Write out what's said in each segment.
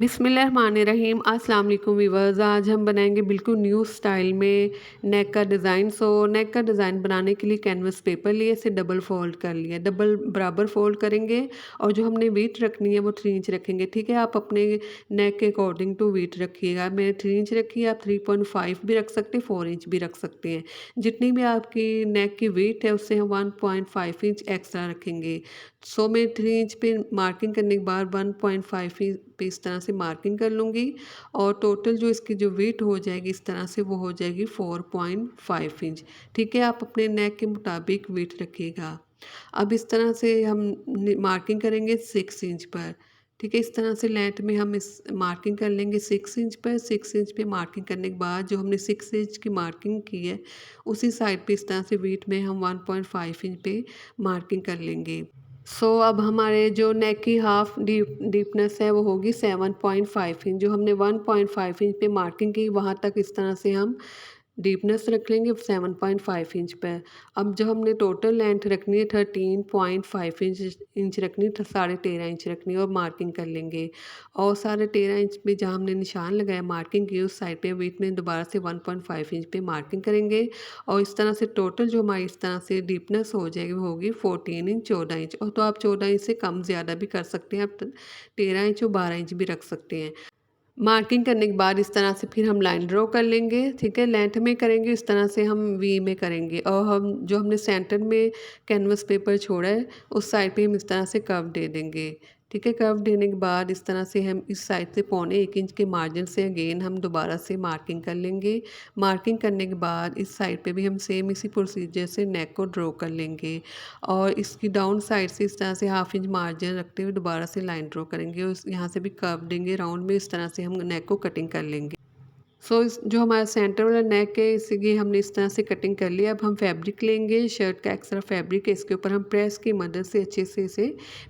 बिस्मिल्लाहिर्रहमानिर्रहीम अस्सलाम वालेकुम वीवर्स। आज हम बनाएंगे बिल्कुल न्यू स्टाइल में नेक का डिज़ाइन। नेक का डिज़ाइन बनाने के लिए कैनवस पेपर लिए, इसे डबल फोल्ड कर लिया, डबल बराबर फोल्ड करेंगे और जो हमने वीट रखनी है वो 3 इंच रखेंगे। ठीक है, आप अपने नेक के अकॉर्डिंग टू वीट रखिएगा। मैंने 3 इंच रखी है, आप 3.5 भी रख सकते हैं, 4 इंच भी रख सकते हैं। जितनी भी आपकी नेक की वीट है उससे हम 1.5 इंच एक्स्ट्रा रखेंगे। मैं 3 इंच पे मार्किंग करने के बाद 1.5 पे इस तरह से मार्किंग कर लूँगी और टोटल जो इसकी जो वेट हो जाएगी इस तरह से वो हो जाएगी 4.5 इंच। ठीक है, आप अपने नेक के मुताबिक वेट रखिएगा। अब इस तरह से हम मार्किंग करेंगे 6 इंच पर। ठीक है, इस तरह से लेंथ में हम इस मार्किंग कर लेंगे 6 इंच पर। 6 इंच पे मार्किंग करने के बाद जो हमने 6 इंच की मार्किंग की है उसी साइड पे इस तरह से वेट में हम 1.5 इंच पे मार्किंग कर लेंगे। अब हमारे जो नेक की हाफ डीपनेस है वो होगी 7.5 इंच। जो हमने 1.5 इंच पे मार्किंग की वहाँ तक इस तरह से हम डीपनेस रख लेंगे 7.5 इंच पे। अब जो हमने टोटल लेंथ रखनी है 13.5 इंच रखनी है, 13.5 इंच रखनी है और मार्किंग कर लेंगे। और 13.5 इंच पे जहाँ हमने निशान लगाया मार्किंग की उस साइड पे बीच में दोबारा से 1.5 इंच पे मार्किंग करेंगे और इस तरह से टोटल जो हमारी इस तरह से डीपनेस हो जाएगी वो होगी 14 इंच 14 इंच। और तो आप 14 इंच से कम ज़्यादा भी कर सकते हैं, आप 13 इंच और 12 इंच भी रख सकते हैं। मार्किंग करने के बाद इस तरह से फिर हम लाइन ड्रॉ कर लेंगे। ठीक है, लेंथ में करेंगे इस तरह से हम वी में करेंगे और हम जो हमने सेंटर में कैनवस पेपर छोड़ा है उस साइड पे हम इस तरह से कर्व दे देंगे। ठीक है, कर्व देने के बाद इस तरह से हम इस साइड से 1.25 इंच के मार्जिन से अगेन हम दोबारा से मार्किंग कर लेंगे। मार्किंग करने के बाद इस साइड पे भी हम सेम इसी प्रोसीजर से नेक को ड्रॉ कर लेंगे और इसकी डाउन साइड से इस तरह से हाफ इंच मार्जिन रखते हुए दोबारा से लाइन ड्रॉ करेंगे और यहाँ से भी कर्व देंगे राउंड में। इस तरह से हम नेक को कटिंग कर लेंगे। इस जो हमारा सेंटर वाला नेक है इसी हमने इस तरह से कटिंग कर लिया। अब हम फैब्रिक लेंगे, शर्ट का एक्स्ट्रा फैब्रिक है, इसके ऊपर हम प्रेस की मदद से अच्छे से इसे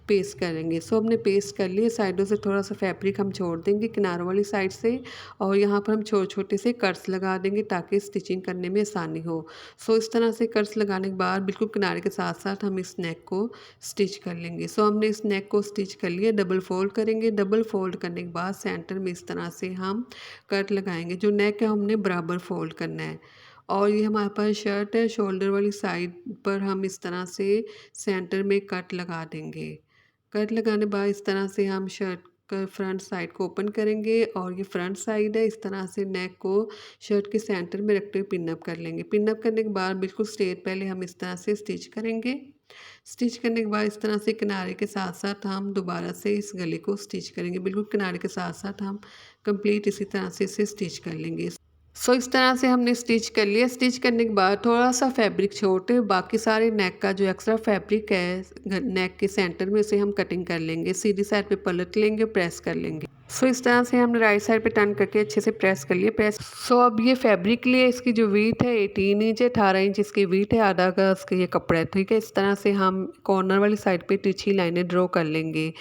पेस्ट करेंगे। हमने पेस्ट कर लिया, साइडों से थोड़ा सा फैब्रिक हम छोड़ देंगे किनारों वाली साइड से और यहाँ पर हम छोटे छोटे से कट्स लगा देंगे ताकि स्टिचिंग करने में आसानी हो। इस तरह से कट्स लगाने के बाद बिल्कुल किनारे के साथ साथ हम इस नेक को स्टिच कर लेंगे। हमने इस नेक को स्टिच कर लिया, डबल फोल्ड करेंगे। डबल फोल्ड करने के बाद सेंटर में इस तरह से हम कट लगाएंगे। जो नेक है हमने बराबर फोल्ड करना है और ये हमारे पास शर्ट है, शोल्डर वाली साइड पर हम इस तरह से सेंटर में कट लगा देंगे। कट लगाने के बाद इस तरह से हम शर्ट का फ्रंट साइड को ओपन करेंगे और ये फ्रंट साइड है। इस तरह से नेक को शर्ट के सेंटर में रखते हुए पिन अप कर लेंगे। पिन अप करने के बाद बिल्कुल स्ट्रेट पहले हम इस तरह से स्टिच करेंगे। स्टिच करने के बाद इस तरह से किनारे के साथ साथ हम दोबारा से इस गले को स्टिच करेंगे। बिल्कुल किनारे के साथ साथ हम कंप्लीट इसी तरह से इसे स्टिच कर लेंगे। इस तरह से हमने स्टिच कर लिया। स्टिच करने के बाद थोड़ा सा फैब्रिक छोड़ते हुए बाकी सारे नेक का जो एक्स्ट्रा फैब्रिक है नेक के सेंटर में उसे हम कटिंग कर लेंगे। सीधी साइड पे पलट लेंगे, प्रेस कर लेंगे। इस तरह से हमने राइट साइड पे टर्न करके अच्छे से प्रेस कर लिए। अब ये फैब्रिक लिए इसकी जो वीथ है 18 इंच है, 18 इंच इसकी वीथ है, आधा का इसका ये कपड़ा है। ठीक है, इस तरह से हम कॉर्नर वाली साइड पे तिरछी लाइनें ड्रॉ कर लेंगे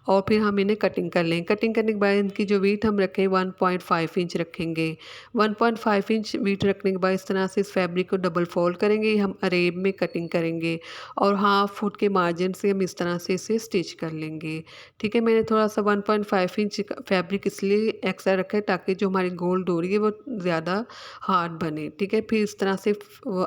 और फिर हम इन्हें कटिंग कर लेंगे। कटिंग करने के बाद इनकी जो वीथ हम रखें 1.5 इंच रखेंगे। 1.5 इंच वीथ रखने के बाद इस तरह से इस फैब्रिक को डबल फोल्ड करेंगे, हम अरेब में कटिंग करेंगे और हाफ फुट के मार्जिन से हम इस तरह से इसे स्टिच कर लेंगे। ठीक है, मैंने थोड़ा सा 1.5 इंच फैब्रिक इसलिए एक्स्ट्रा रखा है ताकि जो हमारी गोल डोरी है वो ज़्यादा हार्ड बने। ठीक है, फिर इस तरह से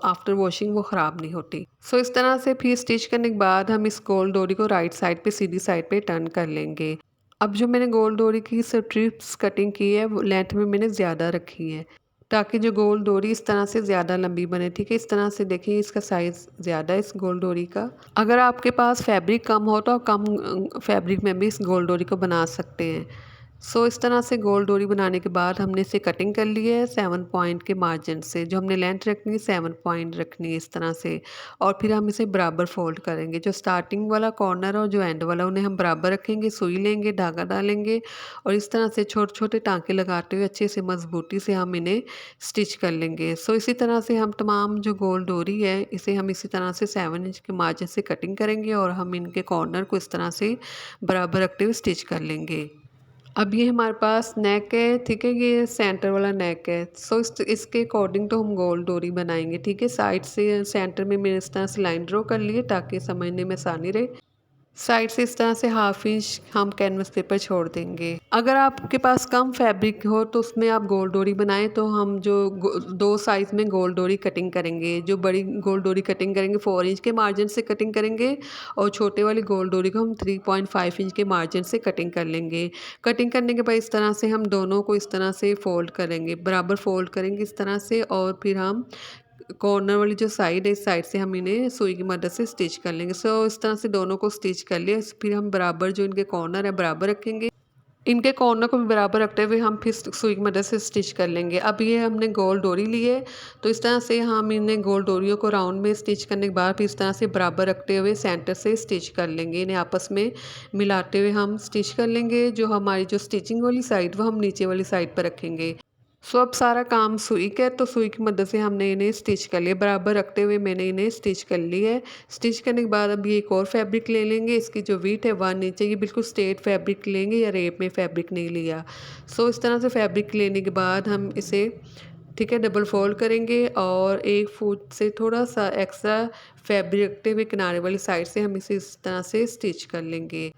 आफ्टर वॉशिंग वो ख़राब नहीं होती। इस तरह से फिर स्टिच करने के बाद हम इस गोल डोरी को राइट साइड पे सीधी साइड पे टर्न कर लेंगे। अब जो मैंने गोल डोरी की स्ट्रिप्स कटिंग की है वो लेंथ में मैंने ज़्यादा रखी है ताकि जो गोल डोरी इस तरह से ज़्यादा लंबी बने। ठीक है, इस तरह से देखिए इसका साइज़ ज़्यादा है इस गोल डोरी का। अगर आपके पास फैब्रिक कम हो तो आप कम फैब्रिक में भी इस गोल डोरी को बना सकते हैं। इस तरह से गोल डोरी बनाने के बाद हमने इसे कटिंग कर ली है 7 पॉइंट के मार्जिन से। जो हमने लेंथ रखनी है 7 पॉइंट रखनी है इस तरह से और फिर हम इसे बराबर फोल्ड करेंगे। जो स्टार्टिंग वाला कॉर्नर और जो एंड वाला उन्हें हम बराबर रखेंगे, सुई लेंगे, धागा डालेंगे और इस तरह से छोटे छोटे टाँके लगाते हुए अच्छे से मजबूती से हम इन्हें स्टिच कर लेंगे। इसी तरह से हम तमाम जो गोल डोरी है इसे हम इसी तरह से 7 इंच के मार्जिन से कटिंग करेंगे और हम इनके कॉर्नर को इस तरह से बराबर रखते हुए स्टिच कर लेंगे। अब ये हमारे पास नेक है। ठीक है, ये सेंटर वाला नेक है। इसके अकॉर्डिंग तो हम गोल डोरी बनाएंगे। ठीक है, साइड से सेंटर में मैंने इस तरह से लाइन ड्रॉ कर ली है ताकि समझने में आसानी रहे। साइड से इस तरह से हाफ इंच हम कैनवस पेपर छोड़ देंगे। अगर आपके पास कम फैब्रिक हो तो उसमें आप गोल डोरी बनाएं, तो हम जो दो साइज़ में गोल डोरी कटिंग करेंगे। जो बड़ी गोल डोरी कटिंग करेंगे 4 इंच के मार्जिन से कटिंग करेंगे, और छोटे वाली गोल डोरी को हम 3.5 इंच के मार्जिन से कटिंग कर लेंगे। कटिंग करने के बाद इस तरह से हम दोनों को इस तरह से फोल्ड करेंगे, बराबर फोल्ड करेंगे इस तरह से, और फिर हम कॉर्नर वाली जो साइड है, इस साइड से हम इन्हें सुई की मदद से स्टिच कर लेंगे। इस तरह से दोनों को स्टिच कर लिया। फिर हम बराबर जो इनके कॉर्नर है बराबर रखेंगे। इनके कॉर्नर को भी बराबर रखते हुए हम फिर सुई की मदद से स्टिच कर लेंगे। अब ये हमने गोल डोरी ली है, तो इस तरह से हम इन्हें गोल डोरियों को राउंड में स्टिच करने के बाद फिर इस तरह से बराबर रखते हुए सेंटर से स्टिच कर लेंगे। इन्हें आपस में मिलाते हुए हम स्टिच कर लेंगे। जो हमारी जो स्टिचिंग वाली साइड वो हम नीचे वाली साइड पर रखेंगे। अब सारा काम सुई का है, तो सुई की मदद से हमने इन्हें स्टिच कर लिया। बराबर रखते हुए मैंने इन्हें स्टिच कर लिया है। स्टिच करने के बाद अब ये एक और फैब्रिक ले लेंगे। इसकी जो वीथ है 1 इंच है। ये बिल्कुल स्ट्रेट फैब्रिक लेंगे, या रेप में फैब्रिक नहीं लिया। इस तरह से फैब्रिक लेने के बाद हम इसे ठीक है डबल फोल्ड करेंगे, और 1 फुट से थोड़ा सा एक्स्ट्रा फैब्रिक रखते हुए किनारे वाली साइड से हम इसे इस तरह से स्टिच कर लेंगे।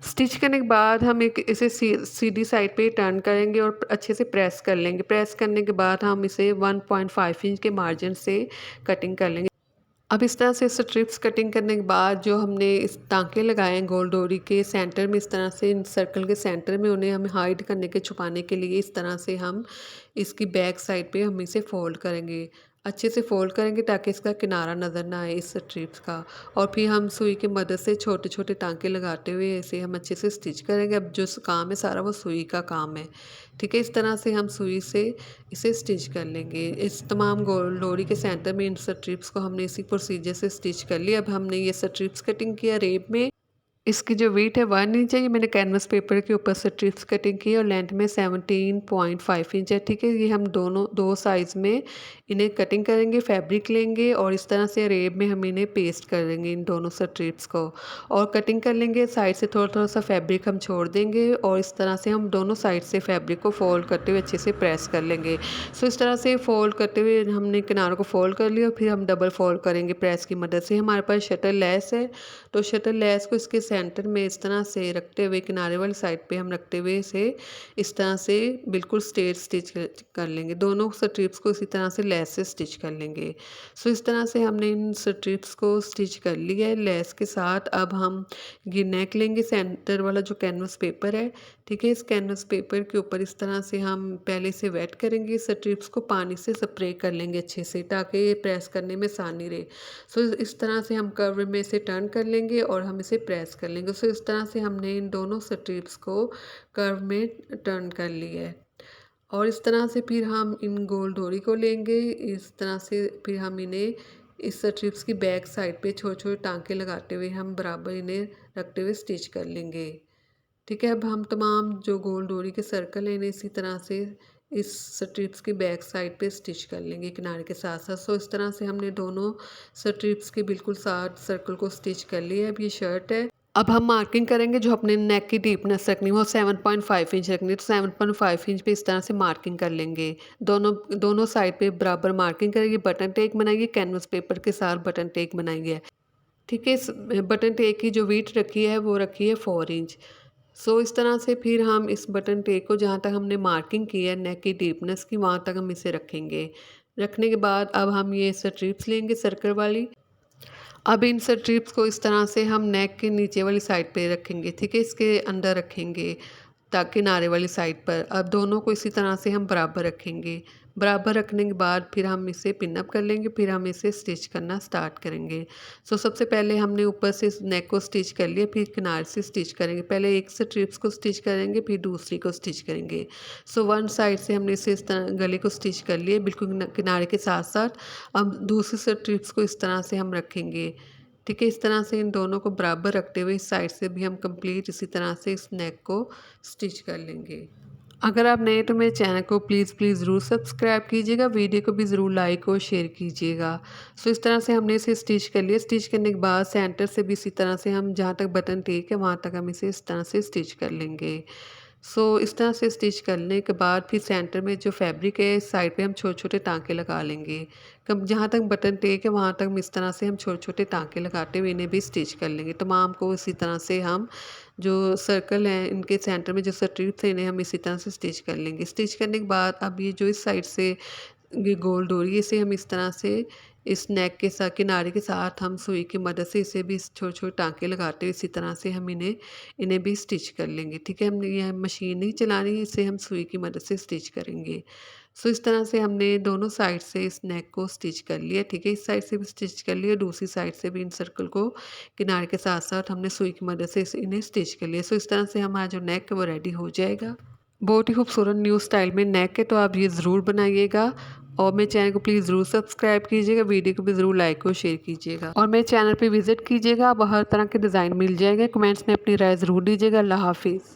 स्टिच करने के बाद हम एक इसे सीधी साइड पे टर्न करेंगे और अच्छे से प्रेस कर लेंगे। प्रेस करने के बाद हम इसे 1.5 इंच के मार्जिन से कटिंग कर लेंगे। अब इस तरह से स्ट्रिप्स कटिंग करने के बाद जो हमने इस टाँके लगाए हैं गोल डोरी के सेंटर में, इस तरह से इन सर्कल के सेंटर में उन्हें हमें हाइड करने के छुपाने के लिए इस तरह से हम इसकी बैक साइड पे हम इसे फ़ोल्ड करेंगे। अच्छे से फ़ोल्ड करेंगे ताकि इसका किनारा नज़र ना आए इस स्ट्रिप्स का, और फिर हम सुई की मदद से छोटे-छोटे टाँके लगाते हुए इसे हम अच्छे से स्टिच करेंगे। अब जो काम है सारा वो सुई का काम है। ठीक है, इस तरह से हम सुई से इसे स्टिच कर लेंगे। इस तमाम गोल डोरी के सेंटर में इन स्ट्रिप्स को हमने इसी प्रोसीजर से स्टिच कर लिया। अब हमने ये स्ट्रिप्स कटिंग किया रेप में। इसकी जो वेट है 1 इंच है। ये मैंने कैनवस पेपर के ऊपर से स्ट्रिप्स कटिंग की है, और लेंथ में 17.5 इंच है। ठीक है, ये हम दोनों दो साइज़ में इन्हें कटिंग करेंगे। फैब्रिक लेंगे और इस तरह से रेब में हम इन्हें पेस्ट कर देंगे इन दोनों स्ट्रिप्स को, और कटिंग कर लेंगे। साइड से थोड़ा थोड़ा सा फैब्रिक हम छोड़ देंगे, और इस तरह से हम दोनों साइड से फैब्रिक को फोल्ड करते हुए अच्छे से प्रेस कर लेंगे। इस तरह से फोल्ड करते हुए हमने किनारों को फोल्ड कर लिया, और फिर हम डबल फोल्ड करेंगे प्रेस की मदद से। हमारे पास शटल लेस है, तो शटल लेस को इसके सेंटर में इस तरह से रखते हुए किनारे वाली साइड पे हम रखते हुए इसे इस तरह से बिल्कुल स्ट्रेट स्टिच कर लेंगे। दोनों स्ट्रिप्स को इसी तरह से लेस से स्टिच कर लेंगे। इस तरह से हमने इन स्ट्रिप्स को स्टिच कर लिया है लेस के साथ। अब हम ये नेक लेंगे, सेंटर वाला जो कैनवस पेपर है, ठीक है, इस कैनवस पेपर के ऊपर इस तरह से हम पहले से वेट करेंगे। स्ट्रिप्स को पानी से स्प्रे कर लेंगे अच्छे से, ताकि ये प्रेस करने में आसानी रहे। इस तरह से हम कर्व में इसे टर्न कर लेंगे और हम इसे प्रेस कर लेंगे। इस तरह से हमने इन दोनों स्ट्रिप्स को कर्व में टर्न कर लिया है, और इस तरह से फिर हम इन गोल डोरी को लेंगे। इस तरह से फिर हम इन्हें इस स्ट्रिप्स की बैक साइड पे छोटे छोटे टाँके लगाते हुए हम बराबर इन्हें रखते हुए स्टिच कर लेंगे। ठीक है, अब हम तमाम जो गोल डोरी के सर्कल हैं इन्हें इसी तरह से इस स्ट्रिप्स की बैक साइड पे स्टिच कर लेंगे किनारे के साथ साथ। इस तरह से हमने दोनों स्ट्रिप्स के बिल्कुल साथ सर्कल को स्टिच कर लिया है। अब ये शर्ट है। अब हम मार्किंग करेंगे। जो अपने नेक की डीपनेस रखनी है वो 7.5 इंच रखनी है, तो 7.5 इंच पे इस तरह से मार्किंग कर लेंगे। दोनों दोनों साइड पे बराबर मार्किंग करेंगे। बटन टेक बनाएंगे, कैनवस पेपर के साथ बटन टेक बनाएंगे। ठीक है, इस बटन टेक की जो वीथ रखी है वो रखी है 4 इंच। इस तरह से फिर हम इस बटन टेक को जहाँ तक हमने मार्किंग की है नेक की डीपनेस की, वहाँ तक हम इसे रखेंगे। रखने के बाद अब हम ये स्ट्रिप्स लेंगे सर्कल वाली। अब इन स्ट्रिप्स को इस तरह से हम नेक के नीचे वाली साइड पे रखेंगे। ठीक है, इसके अंदर रखेंगे ताकि किनारे वाली साइड पर। अब दोनों को इसी तरह से हम बराबर रखेंगे। बराबर रखने के बाद फिर हम इसे पिन अप कर लेंगे, फिर हम इसे स्टिच करना स्टार्ट करेंगे। सबसे पहले हमने ऊपर से नेक को स्टिच कर लिया, फिर किनारे से स्टिच करेंगे। पहले एक स्ट्रिप्स को स्टिच करेंगे, फिर दूसरी को स्टिच करेंगे। वन साइड से हमने इसे इस तरह गले को स्टिच कर लिया बिल्कुल किनारे के साथ साथ। अब दूसरी स्ट्रिप्स को इस तरह से हम रखेंगे। ठीक है, इस तरह से इन दोनों को बराबर रखते हुए इस साइड से भी हम कंप्लीट इसी तरह से इस नेक को स्टिच कर लेंगे। अगर आप नए तो मेरे चैनल को प्लीज़ ज़रूर सब्सक्राइब कीजिएगा, वीडियो को भी ज़रूर लाइक और शेयर कीजिएगा। इस तरह से हमने इसे स्टिच कर लिया। स्टिच करने के बाद सेंटर से भी इसी तरह से हम जहाँ तक बटन टेक है वहाँ तक हम इसे इस तरह से स्टिच कर लेंगे। सो इस तरह से स्टिच करने के बाद फिर सेंटर में जो फैब्रिक है साइड पे हम छोटे-छोटे टाँके लगा लेंगे। कब जहाँ तक बटन टेक है वहाँ तक इस तरह से हम छोटे-छोटे टाँके लगाते हुए इन्हें भी स्टिच कर लेंगे। तमाम को इसी तरह से हम जो सर्कल हैं इनके सेंटर में जो स्ट्रिप्स हैं इन्हें हम इसी तरह से स्टिच कर लेंगे। स्टिच करने के बाद अब ये जो इस साइड से ये गोल डोरी इसे हम इस तरह से इस नेक के साथ किनारे के साथ हम सुई की मदद से इसे भी छोटे-छोटे टाँके लगाते हुए इसी तरह से हम इन्हें इन्हें भी स्टिच कर लेंगे। ठीक है? हमने ये मशीन नहीं चलानी, इसे हम सुई की मदद से स्टिच करेंगे। सो इस तरह से हमने दोनों साइड से इस नेक को स्टिच कर लिया। ठीक है? इस साइड से भी स्टिच कर लिया, दूसरी साइड से भी इन सर्कल को किनारे के साथ-साथ हमने सुई की मदद से इन्हें स्टिच कर लिया। सो इस तरह से हमारा जो नेक है वो रेडी हो जाएगा। बहुत ही खूबसूरत न्यू स्टाइल में नेक है, तो आप ये ज़रूर बनाइएगा और मेरे चैनल को प्लीज़ ज़रूर सब्सक्राइब कीजिएगा, वीडियो को भी ज़रूर लाइक और शेयर कीजिएगा और मेरे चैनल पे विज़िट कीजिएगा। अब हर तरह के डिज़ाइन मिल जाएंगे। कमेंट्स में अपनी राय ज़रूर दीजिएगा। अल्लाह हाफ़िज़।